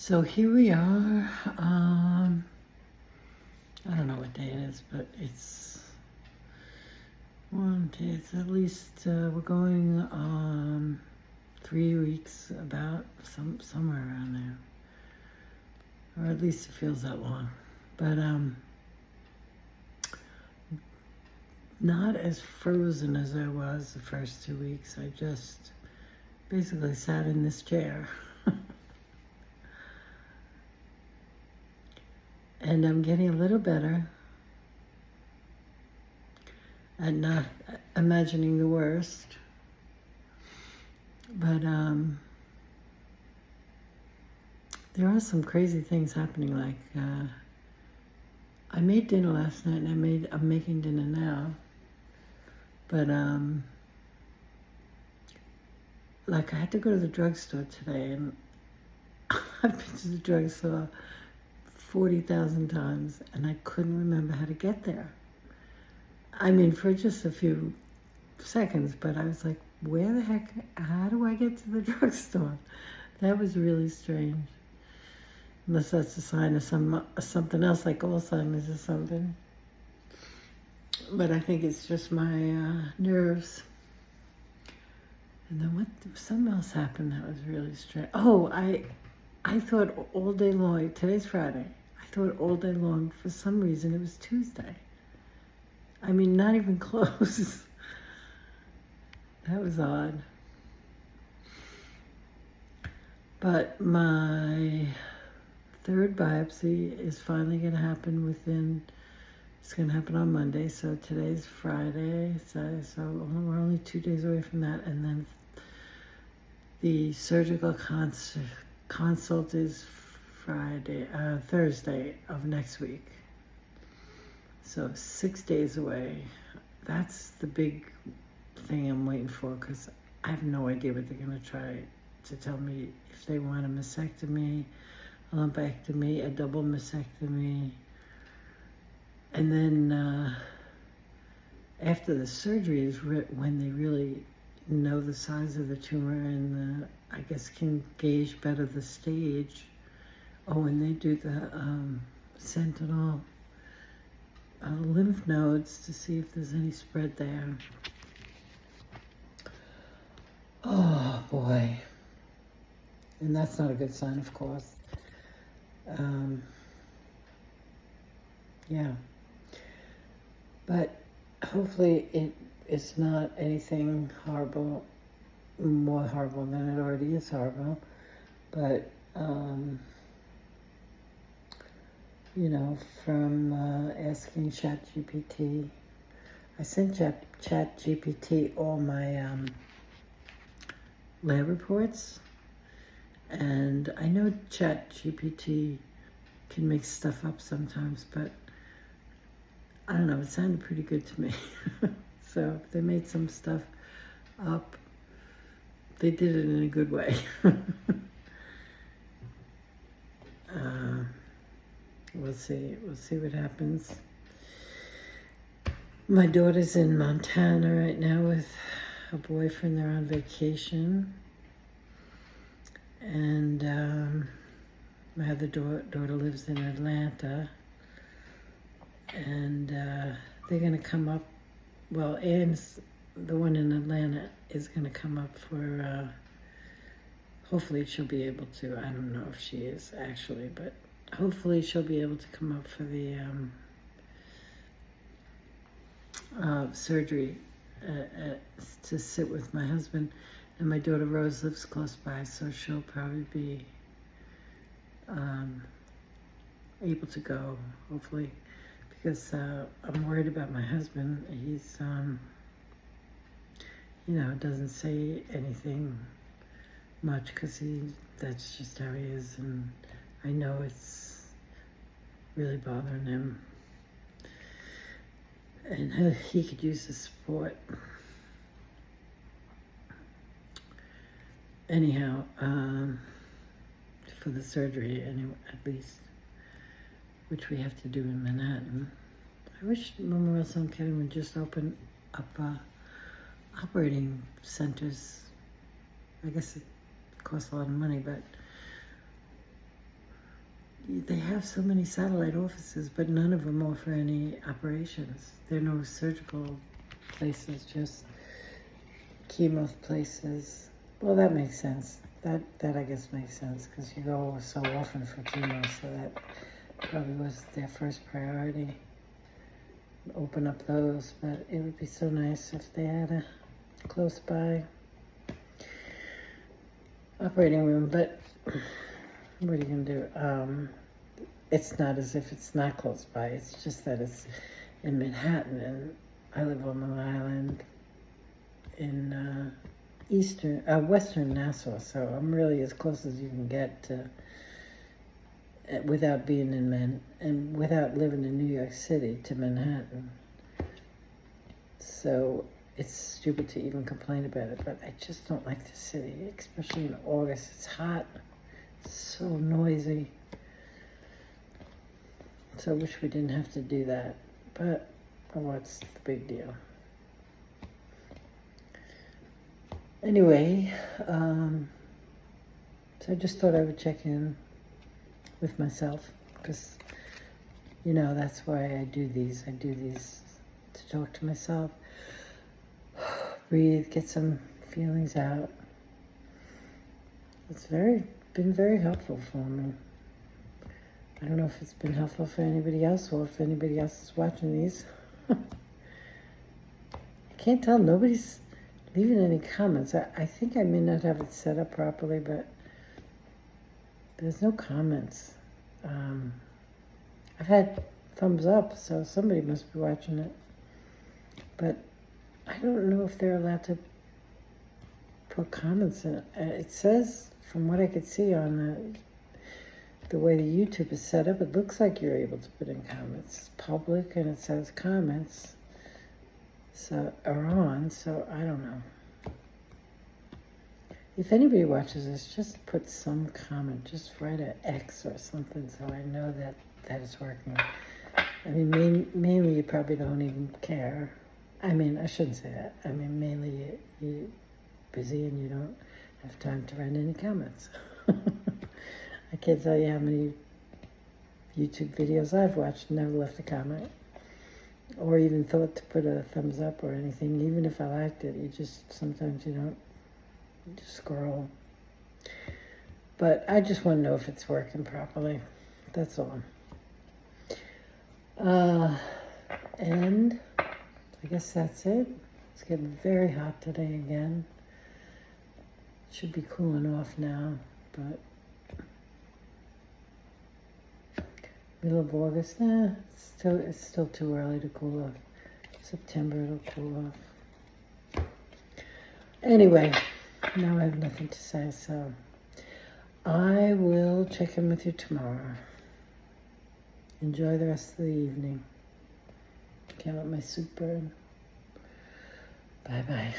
So here we are. I don't know what day it is, but it's one day. It's at least we're going 3 weeks, about somewhere around there, or at least it feels that long. But not as frozen as I was the first 2 weeks. I just basically sat in this chair. And I'm getting a little better at not imagining the worst. But there are some crazy things happening. Like I made dinner last night, and I'm making dinner now. But like I had to go to the drugstore today, and I've been to the drugstore 40,000 times, and I couldn't remember how to get there. I mean, for just a few seconds, but I was like, where the heck, how do I get to the drugstore? That was really strange. Unless that's a sign of something else, like Alzheimer's or something. But I think it's just my nerves. And then something else happened that was really strange. Oh, I thought all day long, today's Friday, I thought all day long, for some reason, it was Tuesday. I mean, not even close. That was odd. But my third biopsy is finally going to happen it's going to happen on Monday. So today's Friday. So we're only 2 days away from that. And then the surgical consult is Thursday of next week. So 6 days away. That's the big thing I'm waiting for, because I have no idea what they're going to try to tell me, if they want a mastectomy, a lumpectomy, a double mastectomy. And then after the surgery is when they really know the size of the tumor and I guess can gauge better the stage. Oh, and they do the sentinel lymph nodes to see if there's any spread there. Oh boy. And that's not a good sign, of course. Yeah. But hopefully it's not anything horrible, more horrible than it already is horrible. But, you know, from asking ChatGPT, I sent ChatGPT all my lab reports, and I know ChatGPT can make stuff up sometimes, but I don't know, it sounded pretty good to me. So if they made some stuff up, they did it in a good way. We'll see what happens. My daughter's in Montana right now with a boyfriend. They're on vacation. And my other daughter lives in Atlanta. And they're going to come up, well, Anne's, the one in Atlanta, is going to come up for, hopefully she'll be able to, I don't know if she is actually, but hopefully she'll be able to come up for the surgery to sit with my husband. And my daughter Rose lives close by, so she'll probably be able to go, hopefully. Because I'm worried about my husband. He's, you know, doesn't say anything much because that's just how he is. And I know it's really bothering him. And he could use the support. Anyhow, for the surgery, anyway, at least, which we have to do in Manhattan. I wish Memorial Sloan Kettering would just open up operating centers. I guess it costs a lot of money, but they have so many satellite offices, but none of them offer any operations. There are no surgical places, just chemo places. Well, that makes sense. That I guess makes sense because you go so often for chemo, so that probably was their first priority. Open up those, but it would be so nice if they had a close by operating room. But what are you gonna do? It's not as if it's not close by. It's just that it's in Manhattan, and I live on Long Island in western Nassau, so I'm really as close as you can get to, without being and without living in New York City, to Manhattan. So it's stupid to even complain about it, but I just don't like the city, especially in August. It's hot, it's so noisy. So I wish we didn't have to do that, but what's the big deal? Anyway, so I just thought I would check in with myself because, you know, that's why I do these. I do these to talk to myself, breathe, get some feelings out. It's been very helpful for me. I don't know if it's been helpful for anybody else or if anybody else is watching these. I can't tell. Nobody's leaving any comments. I think I may not have it set up properly, but there's no comments. I've had thumbs up, so somebody must be watching it. But I don't know if they're allowed to put comments in it. It says, from what I could see on the way the YouTube is set up, it looks like you're able to put in comments. It's public and it says comments are on, so I don't know. If anybody watches this, just put some comment, just write an X or something so I know that it's working. I mean, mainly you probably don't even care. I mean, I shouldn't say that. I mean, mainly you're busy and you don't have time to write any comments. I can't tell you how many YouTube videos I've watched and never left a comment or even thought to put a thumbs up or anything. Even if I liked it, sometimes you don't, you just scroll. But I just want to know if it's working properly. That's all. And I guess that's it. It's getting very hot today again. It should be cooling off now, but middle of August, it's still too early to cool off. September it'll cool off. Anyway, now I have nothing to say, so I will check in with you tomorrow. Enjoy the rest of the evening. Can't let my soup burn. Bye-bye.